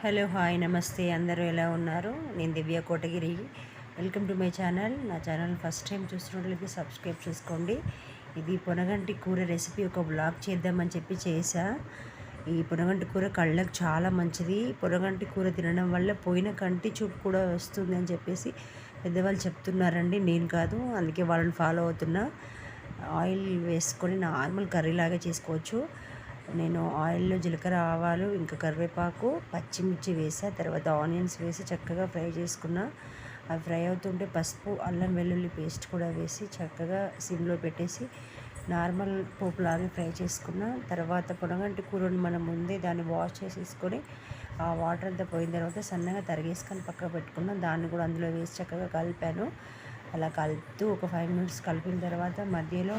Hello hi నమస్తే అందరూ ఎలా ఉన్నారు? నేను Divya Kotagiri. Welcome to my channel. నా ఛానల్ ఫస్ట్ టైం చూస్తున్నట్లయితే సబ్స్క్రైబ్ చేసుకోండి. ఇది పొనగంటి కూర రెసిపీ ఒక వ్లాగ్ చేద్దామని చెప్పి చేశా. ఈ పొనగంటి కూర కళ్ళకు చాలా మంచిది. పొనగంటి కూర తినడం వల్ల పోయిన కంటి చూపు కూడా వస్తుంది అని చెప్పేసి పెద్దవాళ్ళు చెప్తున్నారండి, నేను కాదు. అందుకే వాళ్ళని ఫాలో అవుతున్నా. ఆయిల్ వేసుకొని నార్మల్ కర్రీలాగా చేసుకోవచ్చు. నేను ఆయిల్లో జీలకర్ర, ఆవాలు, ఇంకా కరివేపాకు, పచ్చిమిర్చి వేసా. తర్వాత ఆనియన్స్ వేసి చక్కగా ఫ్రై చేసుకున్నా. అవి ఫ్రై అవుతుంటే పసుపు, అల్లం వెల్లుల్లి పేస్ట్ కూడా వేసి చక్కగా సిమ్లో పెట్టేసి నార్మల్ పోపులాగా ఫ్రై చేసుకున్నా. తర్వాత పొనగంటి కూరని మనం ముందే దాన్ని వాష్ చేసేసుకొని ఆ వాటర్ అంతా పోయిన తర్వాత సన్నగా తరిగేసుకొని పక్కకు పెట్టుకున్నాం. దాన్ని కూడా అందులో వేసి చక్కగా కలిపాను. అలా కలుపుతూ ఒక 5 మినిట్స్ కలిపిన తర్వాత మధ్యలో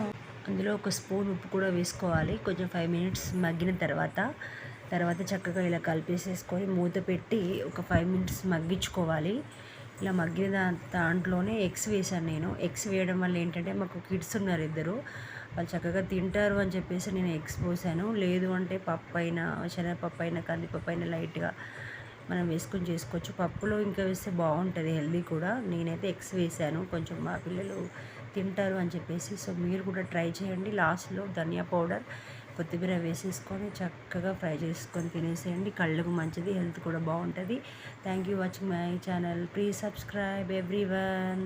అందులో ఒక స్పూన్ ఉప్పు కూడా వేసుకోవాలి. కొంచెం 5 మినిట్స్ మగ్గిన తర్వాత చక్కగా ఇలా కలిపేసేసుకొని మూత పెట్టి ఒక 5 మినిట్స్ మగ్గించుకోవాలి. ఇలా మగ్గిన దాంట్లోనే ఎగ్స్ వేసాను నేను. ఎగ్స్ వేయడం వల్ల ఏంటంటే మాకు కిడ్స్ ఉన్నారు ఇద్దరు, వాళ్ళు చక్కగా తింటారు అని చెప్పేసి నేను ఎగ్స్ పోసాను. లేదు అంటే పప్పు అయినా, శనగపప్పు అయినా, కందిపప్పు అయినా లైట్గా మనం వేసుకొని చేసుకోవచ్చు. పప్పులో ఇంకా వేస్తే బాగుంటుంది, హెల్దీ కూడా. నేనైతే ఎగ్స్ వేసాను, కొంచెం మా పిల్లలు తింటారు అని చెప్పేసి. సో మీరు కూడా ట్రై చేయండి. లాస్ట్లో ధనియా పౌడర్, కొత్తిమీర వేసేసుకొని చక్కగా ఫ్రై చేసుకొని తినేసేయండి. కళ్ళకు మంచిది, హెల్త్ కూడా బాగుంటుంది. Thank you watching my channel. Please subscribe everyone.